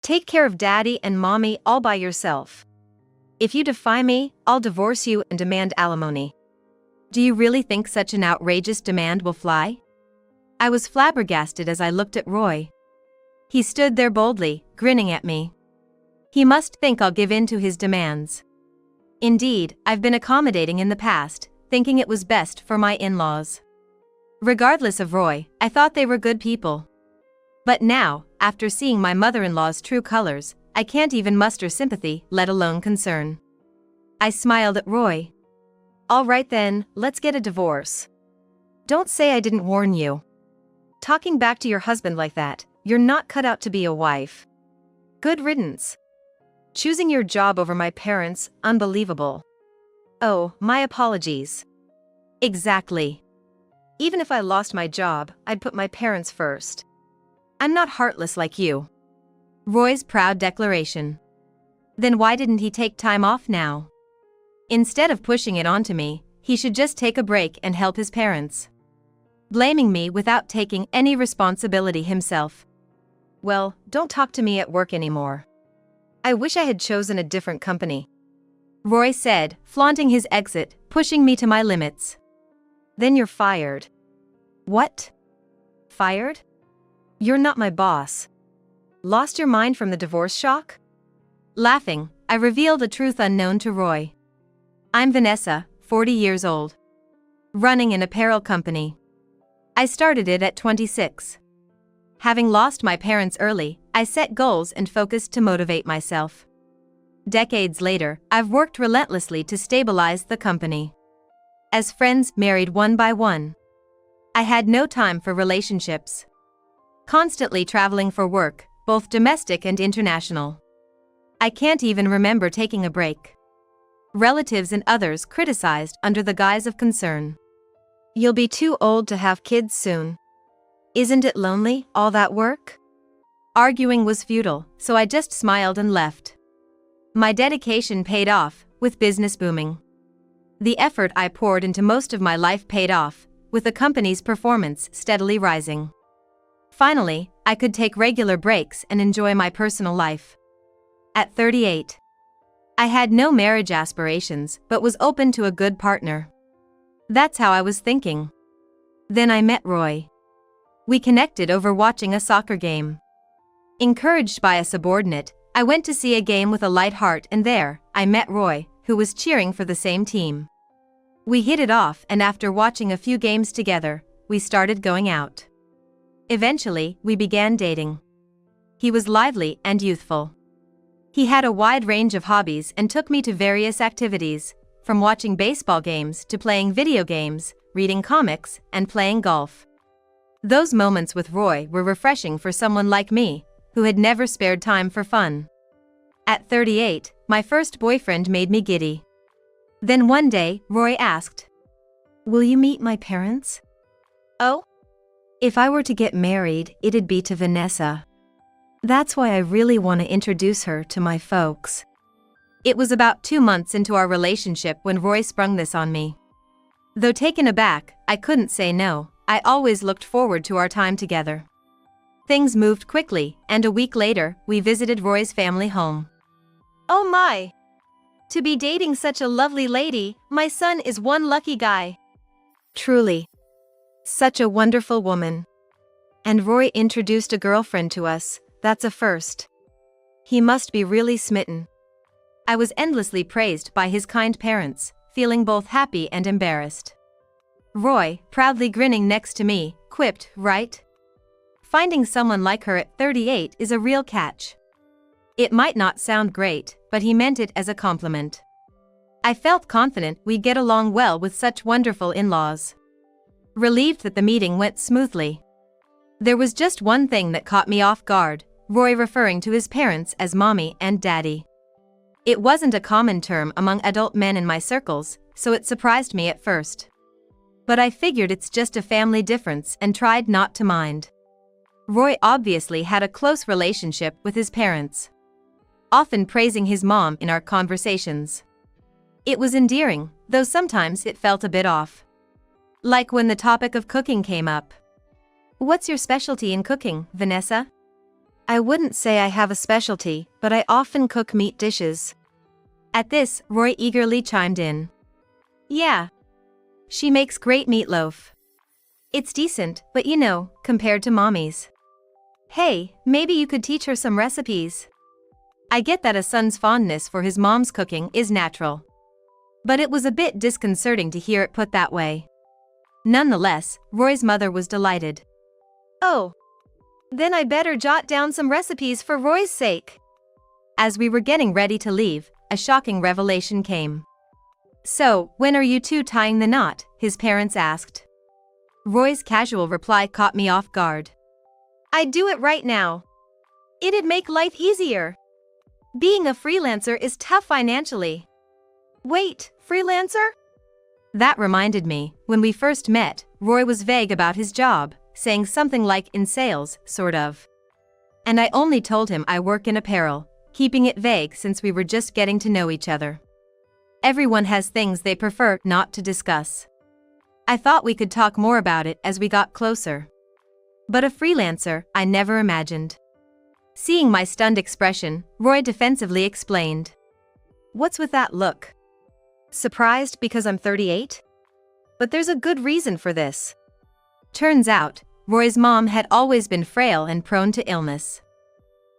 Take care of daddy and mommy all by yourself. If you defy me, I'll divorce you and demand alimony. Do you really think such an outrageous demand will fly? I was flabbergasted as I looked at Roy. He stood there boldly, grinning at me. He must think I'll give in to his demands. Indeed, I've been accommodating in the past, thinking it was best for my in-laws. Regardless of Roy, I thought they were good people. But now, after seeing my mother-in-law's true colors, I can't even muster sympathy, let alone concern. I smiled at Roy. All right then, let's get a divorce. Don't say I didn't warn you. Talking back to your husband like that, you're not cut out to be a wife. Good riddance. Choosing your job over my parents, unbelievable. Oh, my apologies. Exactly. Even if I lost my job, I'd put my parents first. I'm not heartless like you. Roy's proud declaration. Then why didn't he take time off now? Instead of pushing it onto me, he should just take a break and help his parents. Blaming me without taking any responsibility himself. Well, don't talk to me at work anymore. I wish I had chosen a different company. Roy said, flaunting his exit, pushing me to my limits. Then you're fired. What? Fired? You're not my boss. Lost your mind from the divorce shock? Laughing, I revealed a truth unknown to Roy. I'm Vanessa, 40 years old. Running an apparel company. I started it at 26. Having lost my parents early, I set goals and focused to motivate myself. Decades later, I've worked relentlessly to stabilize the company. As friends married one by one. I had no time for relationships. Constantly traveling for work, both domestic and international. I can't even remember taking a break. Relatives and others criticized under the guise of concern. You'll be too old to have kids soon. Isn't it lonely, all that work? Arguing was futile, so I just smiled and left. My dedication paid off, with business booming. The effort I poured into most of my life paid off, with the company's performance steadily rising. Finally, I could take regular breaks and enjoy my personal life. At 38. I had no marriage aspirations but was open to a good partner. That's how I was thinking. Then I met Roy. We connected over watching a soccer game. Encouraged by a subordinate, I went to see a game with a light heart, and there, I met Roy, who was cheering for the same team. We hit it off, and after watching a few games together, we started going out. Eventually, we began dating. He was lively and youthful. He had a wide range of hobbies and took me to various activities, from watching baseball games to playing video games, reading comics, and playing golf. Those moments with Roy were refreshing for someone like me, who had never spared time for fun. At 38, my first boyfriend made me giddy. Then one day, Roy asked, "Will you meet my parents?" Oh? If I were to get married, it'd be to Vanessa. That's why I really want to introduce her to my folks. It was about 2 months into our relationship when Roy sprung this on me. Though taken aback, I couldn't say no. I always looked forward to our time together. Things moved quickly, and a week later, we visited Roy's family home. Oh my! To be dating such a lovely lady, my son is one lucky guy. Truly. Such a wonderful woman. And Roy introduced a girlfriend to us, that's a first. He must be really smitten. I was endlessly praised by his kind parents, feeling both happy and embarrassed. Roy, proudly grinning next to me, quipped, "Right? Finding someone like her at 38 is a real catch." It might not sound great, but he meant it as a compliment. I felt confident we'd get along well with such wonderful in-laws. Relieved that the meeting went smoothly. There was just one thing that caught me off guard, Roy referring to his parents as mommy and daddy. It wasn't a common term among adult men in my circles, so it surprised me at first. But I figured it's just a family difference and tried not to mind. Roy obviously had a close relationship with his parents, often praising his mom in our conversations. It was endearing, though sometimes it felt a bit off. Like when the topic of cooking came up. "What's your specialty in cooking, Vanessa?" I wouldn't say I have a specialty, but I often cook meat dishes. At this, Roy eagerly chimed in. Yeah. She makes great meatloaf. It's decent, but compared to Mommy's. Hey, maybe you could teach her some recipes. I get that a son's fondness for his mom's cooking is natural. But it was a bit disconcerting to hear it put that way. Nonetheless, Roy's mother was delighted. Oh. Then I better jot down some recipes for Roy's sake. As we were getting ready to leave, a shocking revelation came. So, when are you two tying the knot? His parents asked. Roy's casual reply caught me off guard. I'd do it right now. It'd make life easier. Being a freelancer is tough financially. Wait, freelancer? That reminded me, when we first met, Roy was vague about his job, saying something like in sales, sort of. And I only told him I work in apparel, keeping it vague since we were just getting to know each other. Everyone has things they prefer not to discuss. I thought we could talk more about it as we got closer. But a freelancer, I never imagined. Seeing my stunned expression, Roy defensively explained. What's with that look? Surprised because I'm 38? But there's a good reason for this. Turns out, Roy's mom had always been frail and prone to illness.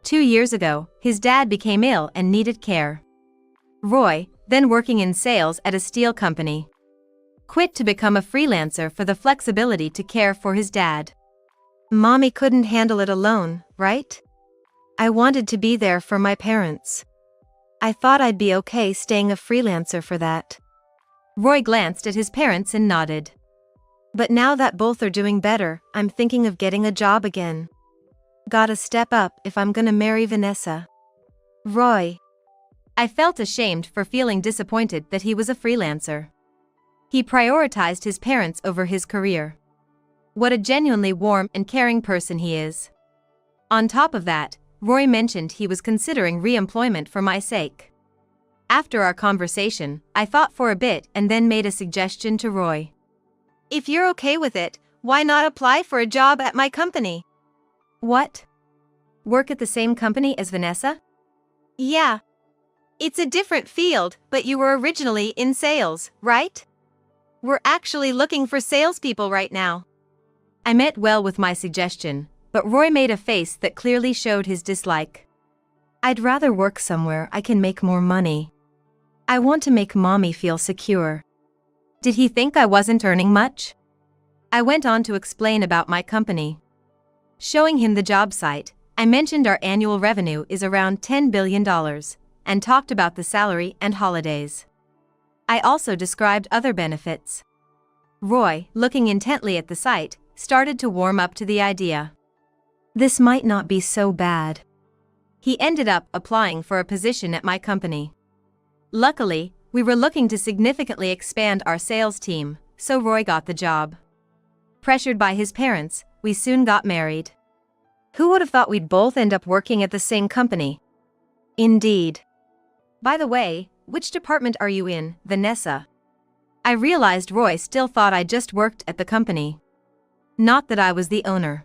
2 years ago, his dad became ill and needed care. Roy, then working in sales at a steel company, quit to become a freelancer for the flexibility to care for his dad. Mommy couldn't handle it alone, right? I wanted to be there for my parents. I thought I'd be okay staying a freelancer for that. Roy glanced at his parents and nodded. But now that both are doing better, I'm thinking of getting a job again. Gotta step up if I'm gonna marry Vanessa. Roy. I felt ashamed for feeling disappointed that he was a freelancer. He prioritized his parents over his career. What a genuinely warm and caring person he is. On top of that, Roy mentioned he was considering re-employment for my sake. After our conversation, I thought for a bit and then made a suggestion to Roy. If you're okay with it, why not apply for a job at my company? What? Work at the same company as Vanessa? Yeah. It's a different field, but you were originally in sales, right? We're actually looking for salespeople right now. I meant well with my suggestion, but Roy made a face that clearly showed his dislike. I'd rather work somewhere I can make more money. I want to make Mommy feel secure. Did he think I wasn't earning much? I went on to explain about my company. Showing him the job site, I mentioned our annual revenue is around $10 billion, and talked about the salary and holidays. I also described other benefits. Roy, looking intently at the site, started to warm up to the idea. This might not be so bad. He ended up applying for a position at my company. Luckily, we were looking to significantly expand our sales team, so Roy got the job. Pressured by his parents, we soon got married. Who would have thought we'd both end up working at the same company? Indeed. By the way, which department are you in, Vanessa? I realized Roy still thought I just worked at the company. Not that I was the owner.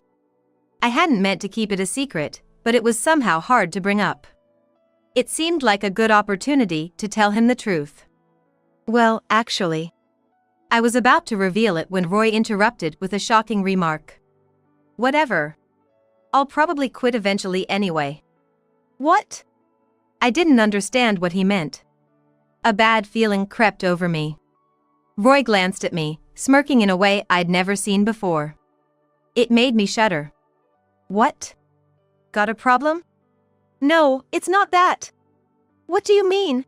I hadn't meant to keep it a secret, but it was somehow hard to bring up. It seemed like a good opportunity to tell him the truth. Well, actually, I was about to reveal it when Roy interrupted with a shocking remark. Whatever. I'll probably quit eventually anyway. What? I didn't understand what he meant. A bad feeling crept over me. Roy glanced at me, smirking in a way I'd never seen before. It made me shudder. What? Got a problem? No, it's not that. What do you mean?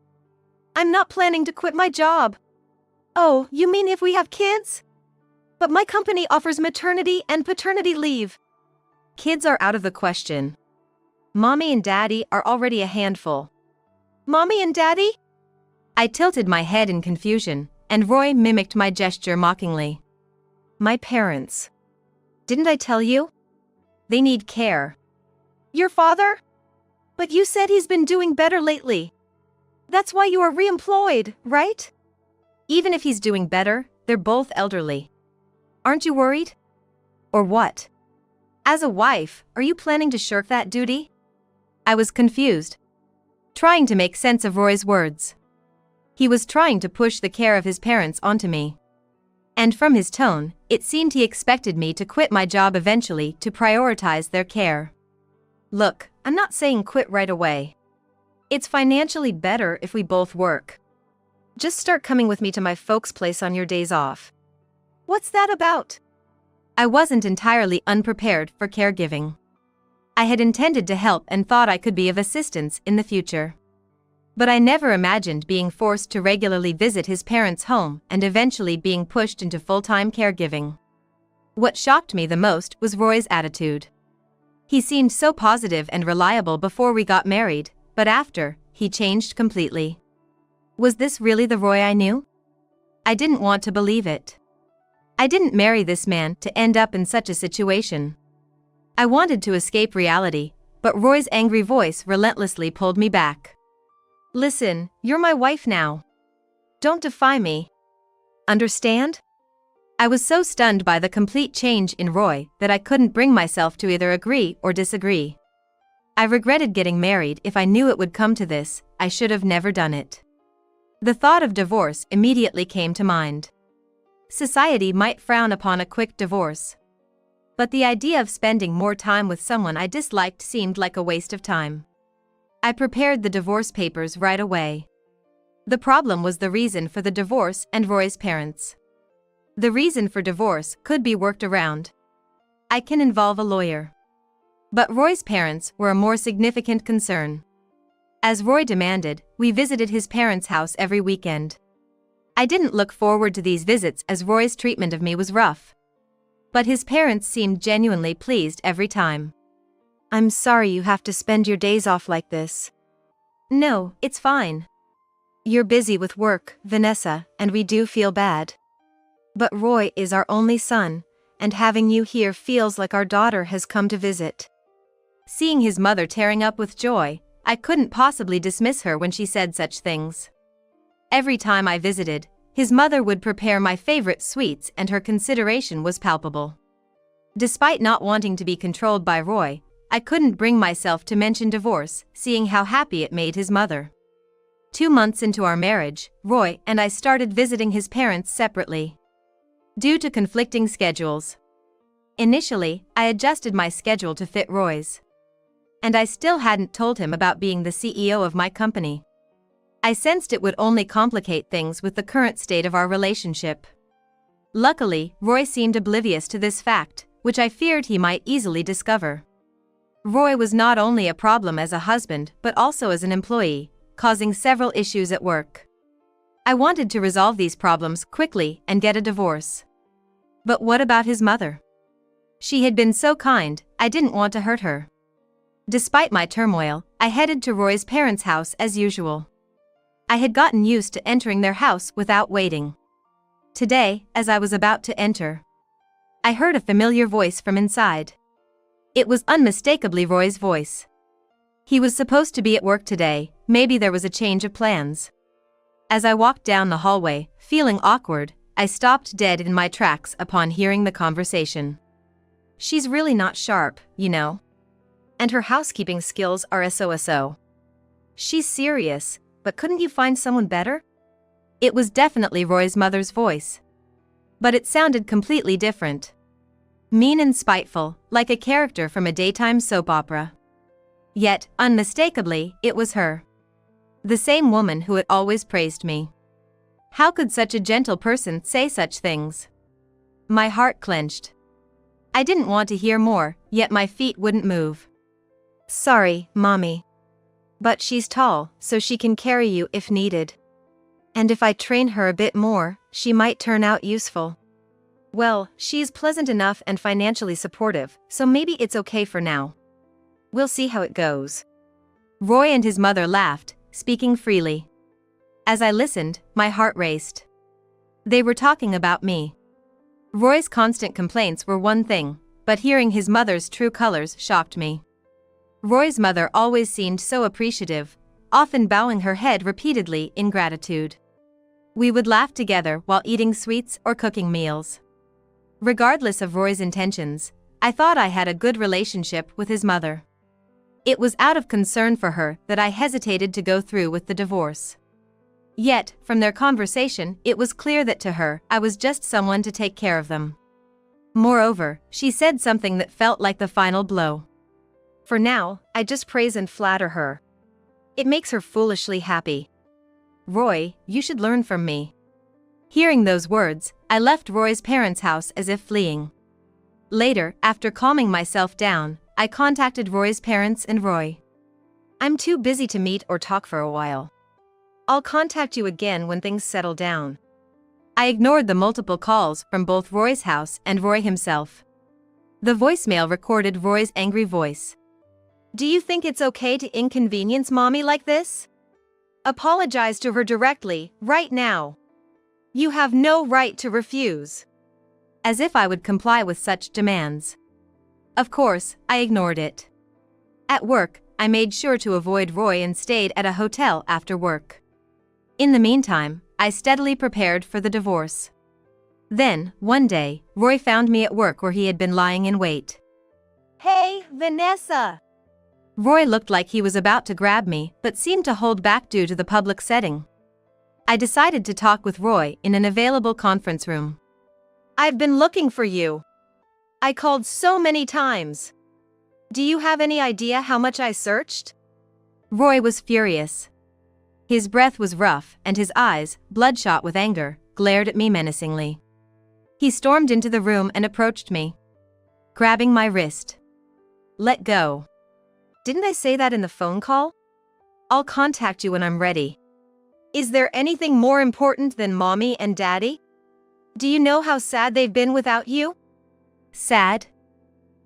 I'm not planning to quit my job. Oh, you mean if we have kids? But my company offers maternity and paternity leave. Kids are out of the question. Mommy and Daddy are already a handful. Mommy and Daddy? I tilted my head in confusion, and Roy mimicked my gesture mockingly. My parents. Didn't I tell you? They need care. Your father? But you said he's been doing better lately. That's why you are reemployed, right? Even if he's doing better, they're both elderly. Aren't you worried? Or what? As a wife, are you planning to shirk that duty? I was confused, trying to make sense of Roy's words. He was trying to push the care of his parents onto me. And from his tone, it seemed he expected me to quit my job eventually to prioritize their care. Look, I'm not saying quit right away. It's financially better if we both work. Just start coming with me to my folks' place on your days off. What's that about? I wasn't entirely unprepared for caregiving. I had intended to help and thought I could be of assistance in the future. But I never imagined being forced to regularly visit his parents' home and eventually being pushed into full-time caregiving. What shocked me the most was Roy's attitude. He seemed so positive and reliable before we got married, but after, he changed completely. Was this really the Roy I knew? I didn't want to believe it. I didn't marry this man to end up in such a situation. I wanted to escape reality, but Roy's angry voice relentlessly pulled me back. Listen, you're my wife now. Don't defy me. Understand? I was so stunned by the complete change in Roy that I couldn't bring myself to either agree or disagree. I regretted getting married. If I knew it would come to this, I should have never done it. The thought of divorce immediately came to mind. Society might frown upon a quick divorce. But the idea of spending more time with someone I disliked seemed like a waste of time. I prepared the divorce papers right away. The problem was the reason for the divorce and Roy's parents. The reason for divorce could be worked around. I can involve a lawyer. But Roy's parents were a more significant concern. As Roy demanded, we visited his parents' house every weekend. I didn't look forward to these visits as Roy's treatment of me was rough. But his parents seemed genuinely pleased every time. I'm sorry you have to spend your days off like this. No, it's fine. You're busy with work, Vanessa, and we do feel bad. But Roy is our only son, and having you here feels like our daughter has come to visit. Seeing his mother tearing up with joy, I couldn't possibly dismiss her when she said such things. Every time I visited, his mother would prepare my favorite sweets and her consideration was palpable. Despite not wanting to be controlled by Roy, I couldn't bring myself to mention divorce, seeing how happy it made his mother. 2 months into our marriage, Roy and I started visiting his parents separately. Due to conflicting schedules. Initially, I adjusted my schedule to fit Roy's. And I still hadn't told him about being the CEO of my company. I sensed it would only complicate things with the current state of our relationship. Luckily, Roy seemed oblivious to this fact, which I feared he might easily discover. Roy was not only a problem as a husband but also as an employee, causing several issues at work. I wanted to resolve these problems quickly and get a divorce. But what about his mother? She had been so kind, I didn't want to hurt her. Despite my turmoil, I headed to Roy's parents' house as usual. I had gotten used to entering their house without waiting. Today, as I was about to enter, I heard a familiar voice from inside. It was unmistakably Roy's voice. He was supposed to be at work today, maybe there was a change of plans. As I walked down the hallway, feeling awkward, I stopped dead in my tracks upon hearing the conversation. She's really not sharp, you know. And her housekeeping skills are so-so. She's serious, but couldn't you find someone better? It was definitely Roy's mother's voice. But it sounded completely different. Mean and spiteful, like a character from a daytime soap opera. Yet, unmistakably, it was her. The same woman who had always praised me. How could such a gentle person say such things? My heart clenched. I didn't want to hear more, yet my feet wouldn't move. Sorry, Mommy. But she's tall, so she can carry you if needed. And if I train her a bit more, she might turn out useful. Well, she's pleasant enough and financially supportive, so maybe it's okay for now. We'll see how it goes. Roy and his mother laughed, speaking freely. As I listened, my heart raced. They were talking about me. Roy's constant complaints were one thing, but hearing his mother's true colors shocked me. Roy's mother always seemed so appreciative, often bowing her head repeatedly in gratitude. We would laugh together while eating sweets or cooking meals. Regardless of Roy's intentions, I thought I had a good relationship with his mother. It was out of concern for her that I hesitated to go through with the divorce. Yet, from their conversation, it was clear that to her, I was just someone to take care of them. Moreover, she said something that felt like the final blow. For now, I just praise and flatter her. It makes her foolishly happy. Roy, you should learn from me. Hearing those words, I left Roy's parents' house as if fleeing. Later, after calming myself down, I contacted Roy's parents and Roy. I'm too busy to meet or talk for a while. I'll contact you again when things settle down. I ignored the multiple calls from both Roy's house and Roy himself. The voicemail recorded Roy's angry voice. Do you think it's okay to inconvenience mommy like this? Apologize to her directly, right now. You have no right to refuse. As if I would comply with such demands. Of course, I ignored it. At work, I made sure to avoid Roy and stayed at a hotel after work. In the meantime, I steadily prepared for the divorce. Then, one day, Roy found me at work where he had been lying in wait. Hey, Vanessa! Roy looked like he was about to grab me, but seemed to hold back due to the public setting. I decided to talk with Roy in an available conference room. I've been looking for you. I called so many times. Do you have any idea how much I searched? Roy was furious. His breath was rough and his eyes, bloodshot with anger, glared at me menacingly. He stormed into the room and approached me, grabbing my wrist. Let go. Didn't I say that in the phone call? I'll contact you when I'm ready. Is there anything more important than mommy and daddy? Do you know how sad they've been without you? Sad?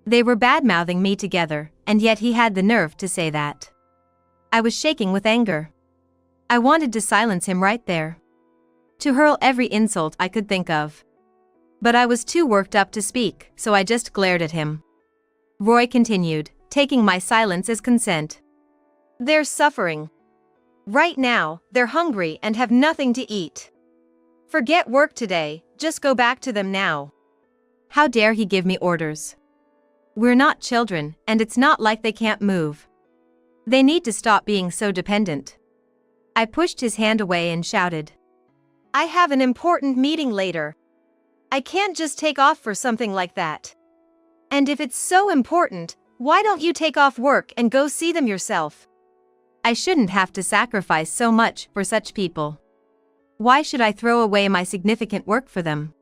They were bad-mouthing me together, and yet he had the nerve to say that. I was shaking with anger. I wanted to silence him right there. To hurl every insult I could think of. But I was too worked up to speak, so I just glared at him. Roy continued, taking my silence as consent. They're suffering. Right now, they're hungry and have nothing to eat. Forget work today, just go back to them now. How dare he give me orders? We're not children, and it's not like they can't move. They need to stop being so dependent. I pushed his hand away and shouted. I have an important meeting later. I can't just take off for something like that. And if it's so important, why don't you take off work and go see them yourself? I shouldn't have to sacrifice so much for such people. Why should I throw away my significant work for them?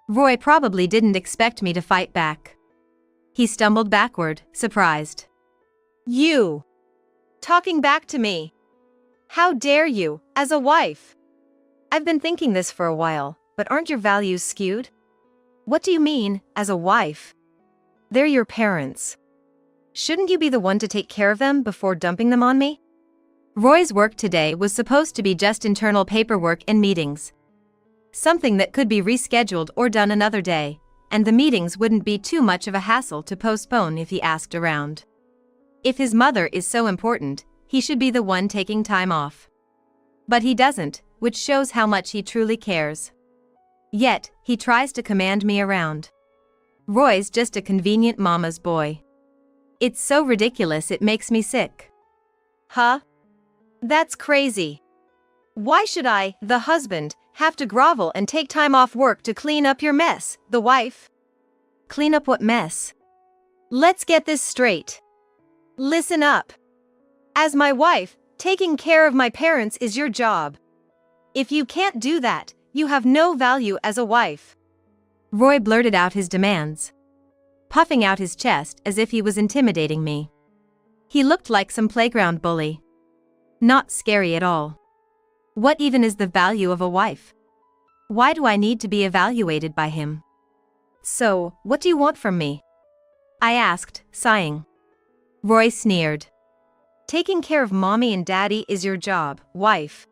Roy probably didn't expect me to fight back. He stumbled backward, surprised. You! Talking back to me! How dare you, as a wife? I've been thinking this for a while, but aren't your values skewed? What do you mean, as a wife? They're your parents. Shouldn't you be the one to take care of them before dumping them on me? Roy's work today was supposed to be just internal paperwork and meetings. Something that could be rescheduled or done another day, and the meetings wouldn't be too much of a hassle to postpone if he asked around. If his mother is so important, he should be the one taking time off. But he doesn't, which shows how much he truly cares. Yet, he tries to command me around. Roy's just a convenient mama's boy. It's so ridiculous it makes me sick. Huh? That's crazy. Why should I, the husband, have to grovel and take time off work to clean up your mess, the wife? Clean up what mess? Let's get this straight. Listen up. As my wife, taking care of my parents is your job. If you can't do that, you have no value as a wife. Roy blurted out his demands, puffing out his chest as if he was intimidating me. He looked like some playground bully. Not scary at all. What even is the value of a wife? Why do I need to be evaluated by him? So, what do you want from me? I asked, sighing. Roy sneered. Taking care of mommy and daddy is your job, wife.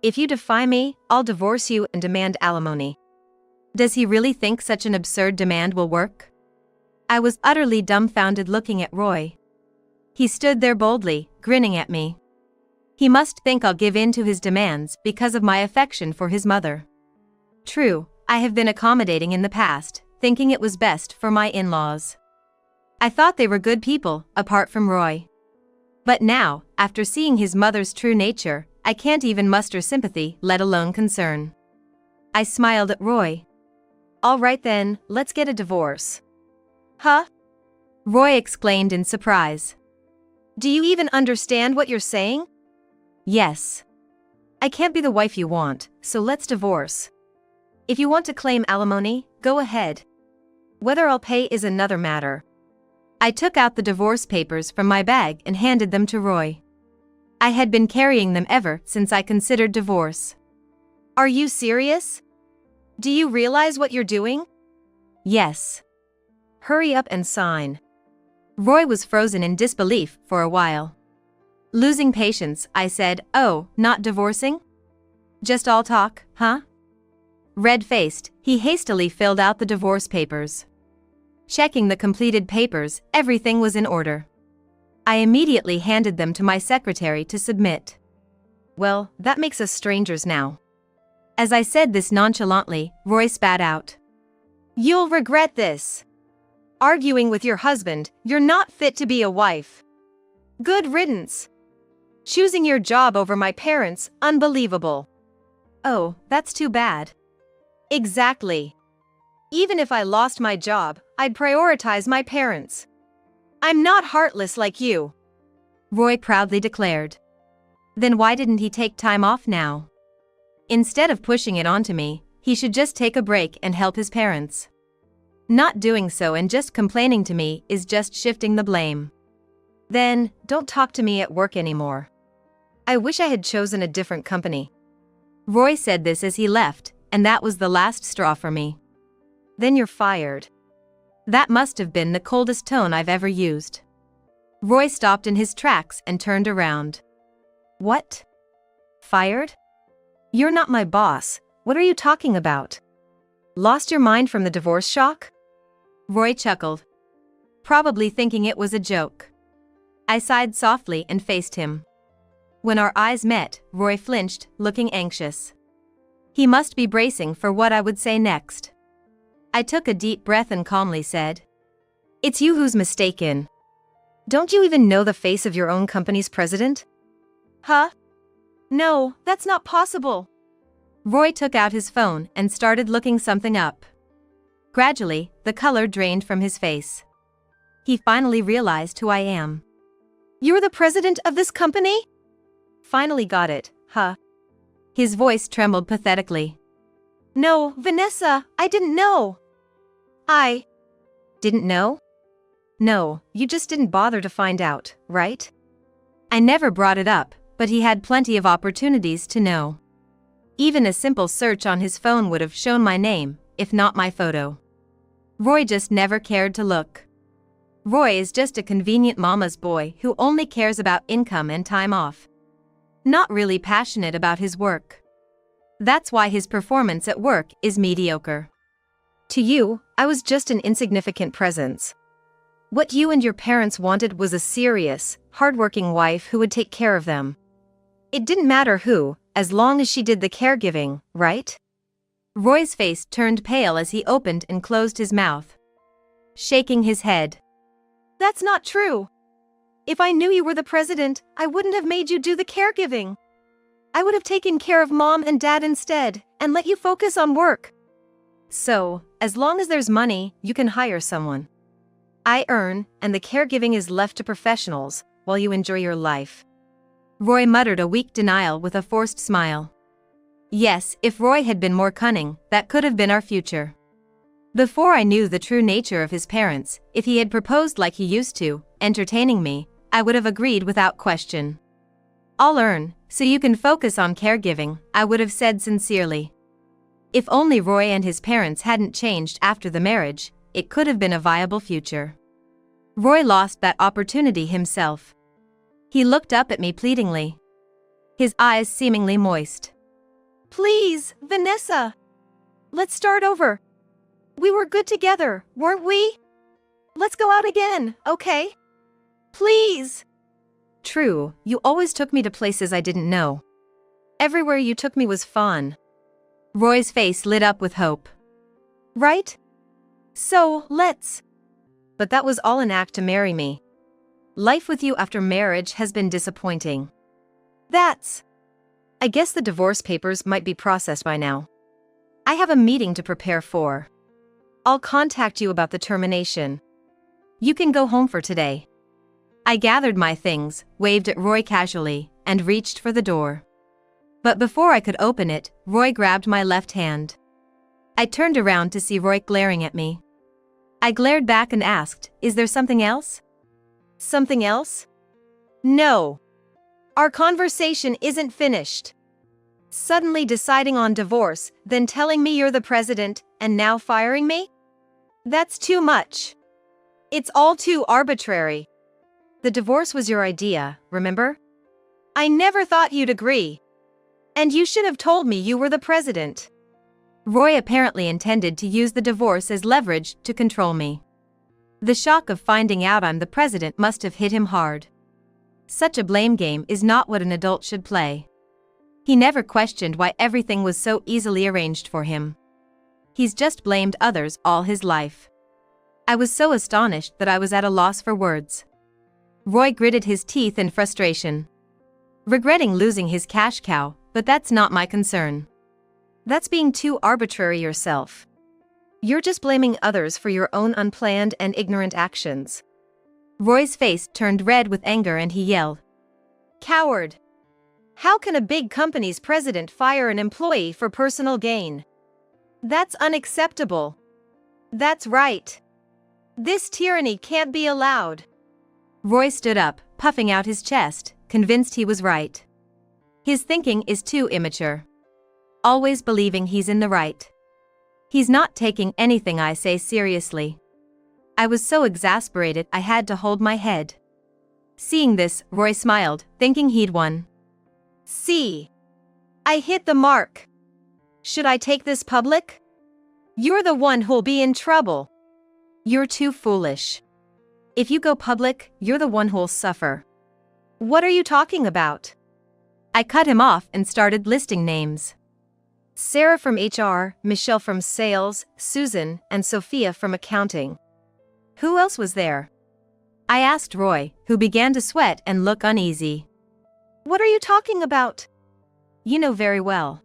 If you defy me, I'll divorce you and demand alimony. Does he really think such an absurd demand will work? I was utterly dumbfounded looking at Roy. He stood there boldly, grinning at me. He must think I'll give in to his demands because of my affection for his mother. True, I have been accommodating in the past, thinking it was best for my in-laws. I thought they were good people, apart from Roy. But now, after seeing his mother's true nature, I can't even muster sympathy, let alone concern. I smiled at Roy. All right then, let's get a divorce. Huh? Roy exclaimed in surprise. Do you even understand what you're saying? Yes. I can't be the wife you want, so let's divorce. If you want to claim alimony, go ahead. Whether I'll pay is another matter. I took out the divorce papers from my bag and handed them to Roy. I had been carrying them ever since I considered divorce. Are you serious? Do you realize what you're doing? Yes. Hurry up and sign. Roy was frozen in disbelief for a while. Losing patience, I said, "Oh, not divorcing? Just all talk, huh?" Red-faced, he hastily filled out the divorce papers. Checking the completed papers, everything was in order. I immediately handed them to my secretary to submit. Well, that makes us strangers now. As I said this nonchalantly, Roy spat out. You'll regret this. Arguing with your husband, you're not fit to be a wife. Good riddance. Choosing your job over my parents, unbelievable. Oh, that's too bad. Exactly. Even if I lost my job, I'd prioritize my parents. I'm not heartless like you, Roy proudly declared. Then why didn't he take time off now? Instead of pushing it onto me, he should just take a break and help his parents. Not doing so and just complaining to me is just shifting the blame. Then, don't talk to me at work anymore. I wish I had chosen a different company. Roy said this as he left, and that was the last straw for me. Then you're fired. That must have been the coldest tone I've ever used. Roy stopped in his tracks and turned around. What? Fired? You're not my boss, what are you talking about? Lost your mind from the divorce shock? Roy chuckled. Probably thinking it was a joke. I sighed softly and faced him. When our eyes met, Roy flinched, looking anxious. He must be bracing for what I would say next. I took a deep breath and calmly said, It's you who's mistaken. Don't you even know the face of your own company's president? Huh? No, that's not possible. Roy took out his phone and started looking something up. Gradually, the color drained from his face. He finally realized who I am. You're the president of this company? Finally got it, huh? His voice trembled pathetically. No, Vanessa, I didn't know. I didn't know? No, you just didn't bother to find out, right? I never brought it up, but he had plenty of opportunities to know. Even a simple search on his phone would have shown my name, if not my photo. Roy just never cared to look. Roy is just a convenient mama's boy who only cares about income and time off. Not really passionate about his work. That's why his performance at work is mediocre. To you, I was just an insignificant presence. What you and your parents wanted was a serious, hardworking wife who would take care of them. It didn't matter who, as long as she did the caregiving, right? Roy's face turned pale as he opened and closed his mouth, shaking his head. That's not true. If I knew you were the president, I wouldn't have made you do the caregiving. I would have taken care of mom and dad instead, and let you focus on work. So, as long as there's money, you can hire someone. I earn, and the caregiving is left to professionals, while you enjoy your life. Roy muttered a weak denial with a forced smile. Yes, if Roy had been more cunning, that could have been our future. Before I knew the true nature of his parents, if he had proposed like he used to, entertaining me, I would have agreed without question. I'll earn, so you can focus on caregiving, I would have said sincerely. If only Roy and his parents hadn't changed after the marriage, it could have been a viable future. Roy lost that opportunity himself. He looked up at me pleadingly, his eyes seemingly moist. Please, Vanessa. Let's start over. We were good together, weren't we? Let's go out again, okay? Please. True, you always took me to places I didn't know. Everywhere you took me was fun. Roy's face lit up with hope. Right? So, let's. but that was all an act to marry me. Life with you after marriage has been disappointing. I guess the divorce papers might be processed by now. I have a meeting to prepare for. I'll contact you about the termination. You can go home for today. I gathered my things, waved at Roy casually, and reached for the door. But before I could open it, Roy grabbed my left hand. I turned around to see Roy glaring at me. I glared back and asked, "Is there something else?" "Something else? No. Our conversation isn't finished. Suddenly deciding on divorce, then telling me you're the president, and now firing me? That's too much. It's all too arbitrary. The divorce was your idea, remember? I never thought you'd agree. And you should have told me you were the president." Roy apparently intended to use the divorce as leverage to control me. The shock of finding out I'm the president must have hit him hard. Such a blame game is not what an adult should play. He never questioned why everything was so easily arranged for him. He's just blamed others all his life. I was so astonished that I was at a loss for words. Roy gritted his teeth in frustration. Regretting losing his cash cow, but that's not my concern. That's being too arbitrary yourself. You're just blaming others for your own unplanned and ignorant actions. Roy's face turned red with anger and he yelled, "Coward! How can a big company's president fire an employee for personal gain? That's unacceptable. That's right. This tyranny can't be allowed." Roy stood up, puffing out his chest, convinced he was right. His thinking is too immature. Always believing he's in the right. He's not taking anything I say seriously. I was so exasperated I had to hold my head. Seeing this, Roy smiled, thinking he'd won. "See? I hit the mark. Should I take this public? You're the one who'll be in trouble. You're too foolish. If you go public, you're the one who'll suffer." "What are you talking about?" I cut him off and started listing names. Sarah from HR, Michelle from sales, Susan, and Sophia from accounting. Who else was there? I asked Roy, who began to sweat and look uneasy. "What are you talking about?" "You know very well.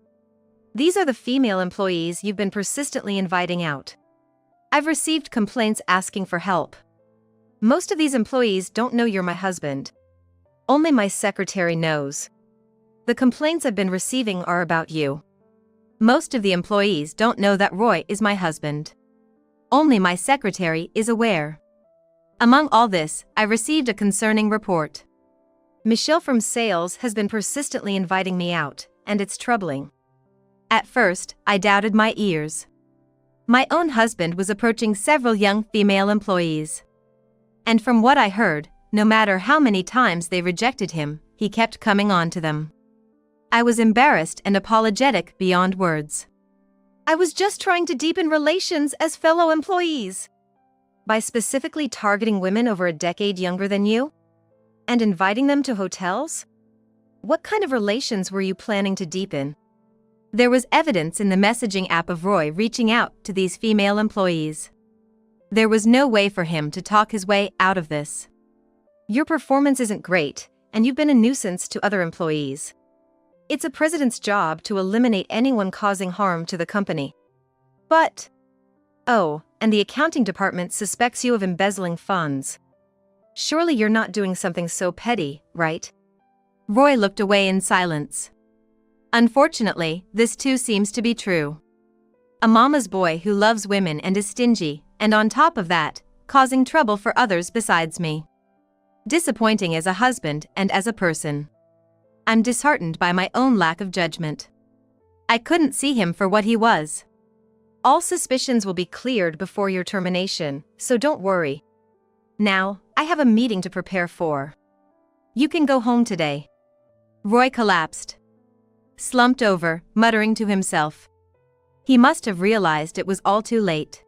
These are the female employees you've been persistently inviting out. I've received complaints asking for help. Most of these employees don't know you're my husband. Only my secretary knows. The complaints I've been receiving are about you. Most of the employees don't know that Roy is my husband. Only my secretary is aware." Among all this, I received a concerning report. Michelle from sales has been persistently inviting me out, and it's troubling. At first, I doubted my ears. My own husband was approaching several young female employees. And from what I heard, no matter how many times they rejected him, he kept coming on to them. I was embarrassed and apologetic beyond words. "I was just trying to deepen relations as fellow employees. By specifically targeting women over a decade younger than you? And inviting them to hotels? What kind of relations were you planning to deepen?" There was evidence in the messaging app of Roy reaching out to these female employees. There was no way for him to talk his way out of this. "Your performance isn't great, and you've been a nuisance to other employees. It's a president's job to eliminate anyone causing harm to the company. But, oh, and the accounting department suspects you of embezzling funds. Surely you're not doing something so petty, right?" Roy looked away in silence. Unfortunately, this too seems to be true. A mama's boy who loves women and is stingy, and on top of that, causing trouble for others besides me. Disappointing as a husband and as a person. I'm disheartened by my own lack of judgment. I couldn't see him for what he was. All suspicions will be cleared before your termination, so don't worry. Now, I have a meeting to prepare for. You can go home today. Roy collapsed. Slumped over, muttering to himself. He must have realized it was all too late.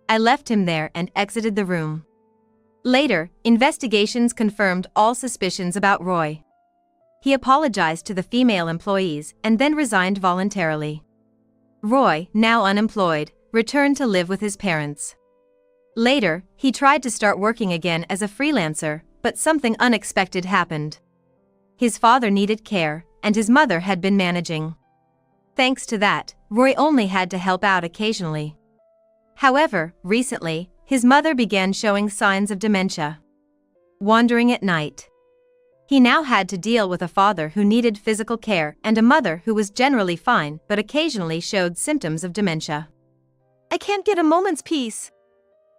I left him there and exited the room. Later, investigations confirmed all suspicions about Roy. He apologized to the female employees and then resigned voluntarily. Roy, now unemployed, returned to live with his parents. Later, he tried to start working again as a freelancer, but something unexpected happened. His father needed care, and his mother had been managing. Thanks to that, Roy only had to help out occasionally. However, recently, his mother began showing signs of dementia. Wandering at night. He now had to deal with a father who needed physical care and a mother who was generally fine but occasionally showed symptoms of dementia. I can't get a moment's peace.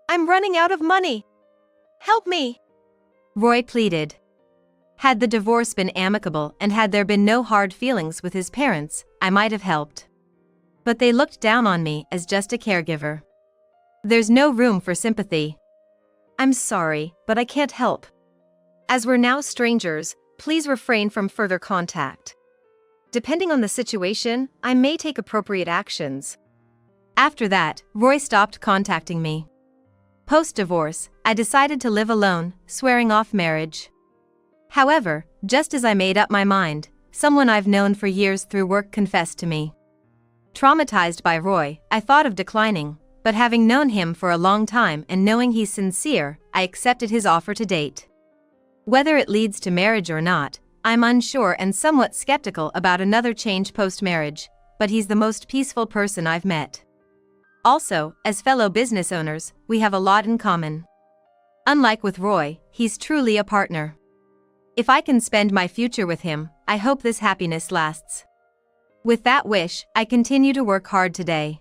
I'm running out of money. Help me, Roy pleaded. Had the divorce been amicable and had there been no hard feelings with his parents, I might have helped. But they looked down on me as just a caregiver. There's no room for sympathy. I'm sorry, but I can't help. As we're now strangers, please refrain from further contact. Depending on the situation, I may take appropriate actions. After that, Roy stopped contacting me. Post-divorce, I decided to live alone, swearing off marriage. However, just as I made up my mind, someone I've known for years through work confessed to me. Traumatized by Roy, I thought of declining, but having known him for a long time and knowing he's sincere, I accepted his offer to date. Whether it leads to marriage or not, I'm unsure and somewhat skeptical about another change post-marriage, but he's the most peaceful person I've met. Also, as fellow business owners, we have a lot in common. Unlike with Roy, he's truly a partner. If I can spend my future with him, I hope this happiness lasts. With that wish, I continue to work hard today.